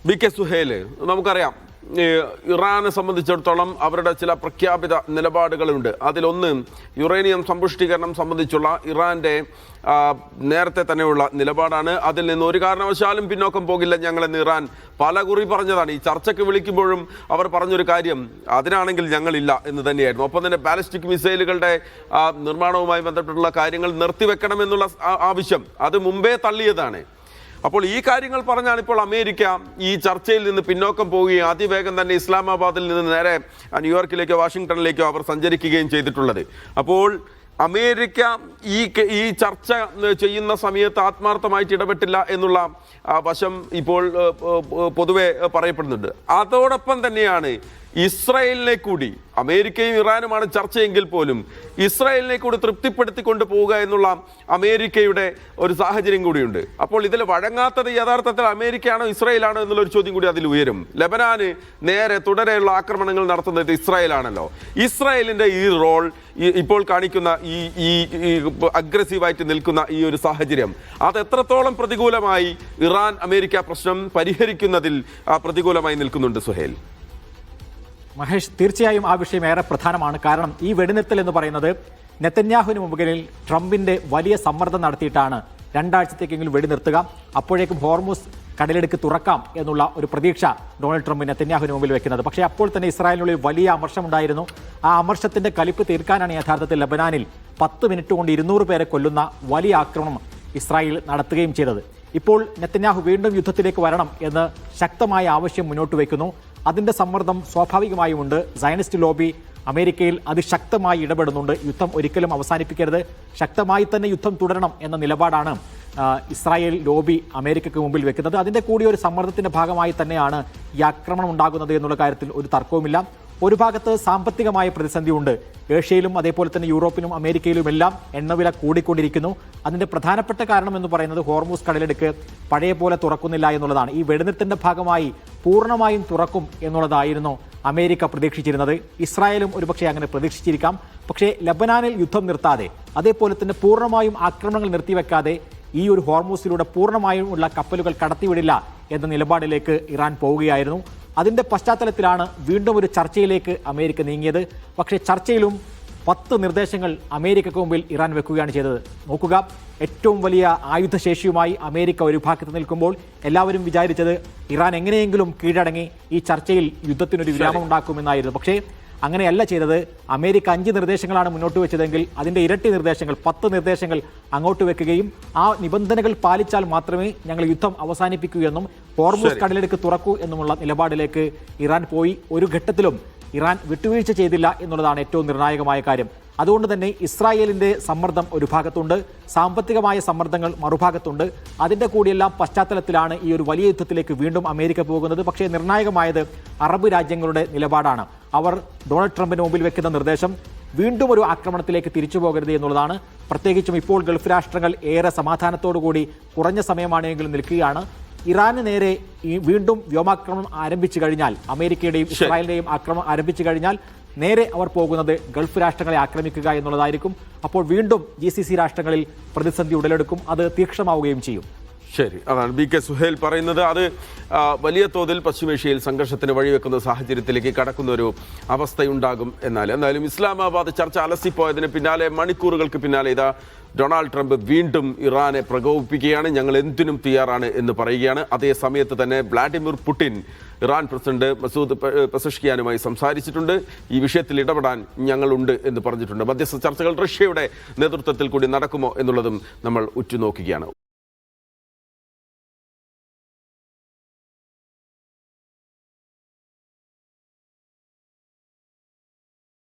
VK. Suhail, നമുക്കറിയാം ഇറാനെ സംബന്ധിച്ചിടത്തോളം അവരുടെ ചില പ്രഖ്യാപിത നിലപാടുകളുണ്ട്. അതിലൊന്ന് യുറേനിയം സമ്പുഷ്ടീകരണം സംബന്ധിച്ചുള്ള ഇറാൻ്റെ നേരത്തെ തന്നെയുള്ള നിലപാടാണ്. അതിൽ നിന്ന് ഒരു കാരണവശാലും പിന്നോക്കം പോകില്ല ഞങ്ങളെന്ന് ഇറാൻ പലകുറി പറഞ്ഞതാണ്. ഈ ചർച്ചയ്ക്ക് വിളിക്കുമ്പോഴും അവർ പറഞ്ഞൊരു കാര്യം അതിനാണെങ്കിൽ ഞങ്ങളില്ല എന്ന് തന്നെയായിരുന്നു. ഒപ്പം തന്നെ ബാലിസ്റ്റിക് മിസൈലുകളുടെ നിർമ്മാണവുമായി ബന്ധപ്പെട്ടുള്ള കാര്യങ്ങൾ നിർത്തിവെക്കണമെന്നുള്ള ആവശ്യം അത് മുമ്പേ തള്ളിയതാണ്. അപ്പോൾ ഈ കാര്യങ്ങൾ പറഞ്ഞാണ് ഇപ്പോൾ അമേരിക്ക ഈ ചർച്ചയിൽ നിന്ന് പിന്നോക്കം പോവുകയും അതിവേഗം തന്നെ ഇസ്ലാമാബാദിൽ നിന്ന് നേരെ ന്യൂയോർക്കിലേക്കോ വാഷിങ്ടണിലേക്കോ അവർ സഞ്ചരിക്കുകയും ചെയ്തിട്ടുള്ളത്. അപ്പോൾ അമേരിക്ക ഈ ചർച്ച ചെയ്യുന്ന സമയത്ത് ആത്മാർത്ഥമായിട്ട് ഇടപെട്ടില്ല എന്നുള്ള വശം ഇപ്പോൾ പൊതുവെ പറയപ്പെടുന്നുണ്ട്. അതോടൊപ്പം തന്നെയാണ് ഇസ്രായേലിനെ കൂടി, അമേരിക്കയും ഇറാനുമാണ് ചർച്ചയെങ്കിൽ പോലും ഇസ്രായേലിനെ കൂടി തൃപ്തിപ്പെടുത്തിക്കൊണ്ട് പോവുക എന്നുള്ള അമേരിക്കയുടെ ഒരു സാഹചര്യം കൂടിയുണ്ട്. അപ്പോൾ ഇതിൽ വഴങ്ങാത്തത് യഥാർത്ഥത്തിൽ അമേരിക്കയാണോ ഇസ്രായേലാണോ എന്നുള്ളൊരു ചോദ്യം കൂടി അതിൽ ഉയരും. ലെബനാന് നേരെ തുടരെയുള്ള ആക്രമണങ്ങൾ നടത്തുന്നത് ഇസ്രായേലാണല്ലോ. ഇസ്രായേലിൻ്റെ ഈ റോൾ ഇപ്പോൾ കാണിക്കുന്ന ഈ അഗ്രസീവായിട്ട് നിൽക്കുന്ന ഈ ഒരു സാഹചര്യം അത് എത്രത്തോളം പ്രതികൂലമായി ഇറാൻ അമേരിക്ക പ്രശ്നം പരിഹരിക്കുന്നതിൽ പ്രതികൂലമായി നിൽക്കുന്നുണ്ട് സുഹേൽ? മഹേഷ്, തീർച്ചയായും ആ വിഷയം ഏറെ പ്രധാനമാണ്. കാരണം ഈ വെടിനിർത്തൽ എന്ന് പറയുന്നത് നെതന്യാഹുവിന് മുകളിൽ ട്രംപിന്റെ വലിയ സമ്മർദ്ദം നടത്തിയിട്ടാണ് രണ്ടാഴ്ചത്തേക്കെങ്കിലും വെടിനിർത്തുക, അപ്പോഴേക്കും ഹോർമുസ് കടലിടുക്ക് തുറക്കാം എന്നുള്ള ഒരു പ്രതീക്ഷ ഡൊണാൾഡ് ട്രംപ് നെതന്യാഹുവിന് മുമ്പിൽ വെക്കുന്നത്. പക്ഷേ അപ്പോൾ തന്നെ ഇസ്രായേലിനുള്ളിൽ വലിയ അമർഷമുണ്ടായിരുന്നു. ആ അമർഷത്തിന്റെ കലിപ്പ് തീർക്കാനാണ് യഥാർത്ഥത്തിൽ ലബനാനിൽ 10 മിനിറ്റ് കൊണ്ട് 200 പേരെ കൊല്ലുന്ന വലിയ ആക്രമണം ഇസ്രായേൽ നടത്തുകയും ചെയ്തത്. ഇപ്പോൾ നെതന്യാഹു വീണ്ടും യുദ്ധത്തിലേക്ക് വരണം എന്ന് ശക്തമായ ആവശ്യം മുന്നോട്ട് വയ്ക്കുന്നു. അതിൻ്റെ സമ്മർദ്ദം സ്വാഭാവികമായുമുണ്ട്. സയനിസ്റ്റ് ലോബി അമേരിക്കയിൽ അതിശക്തമായി ഇടപെടുന്നുണ്ട്. യുദ്ധം ഒരിക്കലും അവസാനിപ്പിക്കരുത്, ശക്തമായി തന്നെ യുദ്ധം തുടരണം എന്ന നിലപാടാണ് ഇസ്രായേൽ ലോബി അമേരിക്കയ്ക്ക് മുമ്പിൽ വെക്കുന്നത്. അതിൻ്റെ കൂടി ഒരു സമ്മർദ്ദത്തിൻ്റെ ഭാഗമായി തന്നെയാണ് ഈ ആക്രമണം ഉണ്ടാകുന്നത് എന്നുള്ള കാര്യത്തിൽ ഒരു തർക്കവുമില്ല. ഒരു ഭാഗത്ത് സാമ്പത്തികമായ പ്രതിസന്ധിയുണ്ട്. ഏഷ്യയിലും അതേപോലെ തന്നെ യൂറോപ്പിലും അമേരിക്കയിലുമെല്ലാം എണ്ണവില കൂടിക്കൊണ്ടിരിക്കുന്നു. അതിൻ്റെ പ്രധാനപ്പെട്ട കാരണം എന്ന് പറയുന്നത് ഹോർമൂസ് കടലിടുക്ക് പഴയ പോലെ തുറക്കുന്നില്ല എന്നുള്ളതാണ്. ഈ വെടിനിർത്തലിൻ്റെ ഭാഗമായി പൂർണ്ണമായും തുറക്കും എന്നുള്ളതായിരുന്നു അമേരിക്ക പ്രതീക്ഷിച്ചിരുന്നത്. ഇസ്രായേലും ഒരുപക്ഷെ അങ്ങനെ പ്രതീക്ഷിച്ചിരിക്കാം. പക്ഷേ ലബനാനിൽ യുദ്ധം നിർത്താതെ, അതേപോലെ തന്നെ പൂർണ്ണമായും ആക്രമണങ്ങൾ നിർത്തിവെക്കാതെ ഈ ഒരു ഹോർമൂസിലൂടെ പൂർണ്ണമായും ഉള്ള കപ്പലുകൾ കടത്തിവിടില്ല എന്ന നിലപാടിലേക്ക് ഇറാൻ പോവുകയായിരുന്നു. അതിൻ്റെ പശ്ചാത്തലത്തിലാണ് വീണ്ടും ഒരു ചർച്ചയിലേക്ക് അമേരിക്ക നീങ്ങിയത്. പക്ഷേ ചർച്ചയിലും 10 നിർദ്ദേശങ്ങൾ അമേരിക്കയ്ക്ക് മുമ്പിൽ ഇറാൻ വെക്കുകയാണ് ചെയ്തത്. നോക്കുക, ഏറ്റവും വലിയ ആയുധശേഷിയുമായി അമേരിക്ക ഒരു ഭാഗത്ത് നിൽക്കുമ്പോൾ എല്ലാവരും വിചാരിച്ചത് ഇറാൻ എങ്ങനെയെങ്കിലും കീഴടങ്ങി ഈ ചർച്ചയിൽ യുദ്ധത്തിനൊരു വിരാമം ഉണ്ടാക്കുമെന്നായിരുന്നു. പക്ഷേ അങ്ങനെയല്ല ചെയ്തത്. അമേരിക്ക 5 നിർദ്ദേശങ്ങളാണ് മുന്നോട്ട് വെച്ചതെങ്കിൽ അതിൻ്റെ ഇരട്ടി നിർദ്ദേശങ്ങൾ 10 നിർദ്ദേശങ്ങൾ അങ്ങോട്ട് വെക്കുകയും ആ നിബന്ധനകൾ പാലിച്ചാൽ മാത്രമേ ഞങ്ങൾ യുദ്ധം അവസാനിപ്പിക്കൂ എന്നും ഹോർമൂസ് കടലിടുക്ക് തുറക്കൂ എന്നുമുള്ള നിലപാടിലേക്ക് ഇറാൻ പോയി. ഒരു ഘട്ടത്തിലും ഇറാൻ വിട്ടുവീഴ്ച ചെയ്തില്ല എന്നുള്ളതാണ് ഏറ്റവും നിർണായകമായ കാര്യം. അതുകൊണ്ട് തന്നെ ഇസ്രായേലിൻ്റെ സമ്മർദ്ദം ഒരു ഭാഗത്തുണ്ട്, സാമ്പത്തികമായ സമ്മർദ്ദങ്ങൾ മറുഭാഗത്തുണ്ട്. അതിൻ്റെ കൂടിയെല്ലാം പശ്ചാത്തലത്തിലാണ് ഈ ഒരു വലിയ യുദ്ധത്തിലേക്ക് വീണ്ടും അമേരിക്ക പോകുന്നത്. പക്ഷേ നിർണായകമായത് അറബ് രാജ്യങ്ങളുടെ നിലപാടാണ്. അവർ ഡൊണാൾഡ് ട്രംപിന് മുമ്പിൽ വെക്കുന്ന നിർദ്ദേശം വീണ്ടും ഒരു ആക്രമണത്തിലേക്ക് തിരിച്ചു പോകരുത് എന്നുള്ളതാണ്. പ്രത്യേകിച്ചും ഇപ്പോൾ ഗൾഫ് രാഷ്ട്രങ്ങൾ ഏറെ സമാധാനത്തോടുകൂടി കുറഞ്ഞ സമയമാണെങ്കിലും നിൽക്കുകയാണ്. ഇറാന് നേരെ വീണ്ടും വ്യോമാക്രമണം ആരംഭിച്ചു കഴിഞ്ഞാൽ, അമേരിക്കയുടെയും ഇസ്രായേലിന്റെയും ആക്രമണം ആരംഭിച്ചു കഴിഞ്ഞാൽ നേരെ അവർ പോകുന്നത് ഗൾഫ് രാഷ്ട്രങ്ങളെ ആക്രമിക്കുക എന്നുള്ളതായിരിക്കും. അപ്പോൾ വീണ്ടും GCC രാഷ്ട്രങ്ങളിൽ പ്രതിസന്ധി ഉടലെടുക്കും. അത് തീക്ഷണമാവുകയും ചെയ്യും. ശരി, അതാണ് വി.കെ. സുഹേൽ പറയുന്നത്. അത് വലിയ തോതിൽ പശ്ചിമേഷ്യയിൽ സംഘർഷത്തിന് വഴിവെക്കുന്ന സാഹചര്യത്തിലേക്ക് കടക്കുന്ന ഒരു അവസ്ഥയുണ്ടാകും. എന്നാലും ഇസ്ലാമാബാദ് ചർച്ച അലസിപ്പോയതിന് പിന്നാലെ, മണിക്കൂറുകൾക്ക് പിന്നാലെ ഇതാ ഡൊണാൾഡ് ട്രംപ് വീണ്ടും ഇറാനെ പ്രകോപിപ്പിക്കുകയാണ്. ഞങ്ങൾ എന്തിനും തയ്യാറാണ് എന്ന് പറയുകയാണ്. അതേ സമയത്ത് തന്നെ Vladimir Putin Iran president Masoud പെസഷ്കിയാനുമായി സംസാരിച്ചിട്ടുണ്ട്. ഈ വിഷയത്തിൽ ഇടപെടാൻ ഞങ്ങളുണ്ട് എന്ന് പറഞ്ഞിട്ടുണ്ട്. മധ്യസ്ഥ ചർച്ചകൾ റഷ്യയുടെ നേതൃത്വത്തിൽ കൂടി നടക്കുമോ എന്നുള്ളതും നമ്മൾ ഉറ്റുനോക്കുകയാണ്.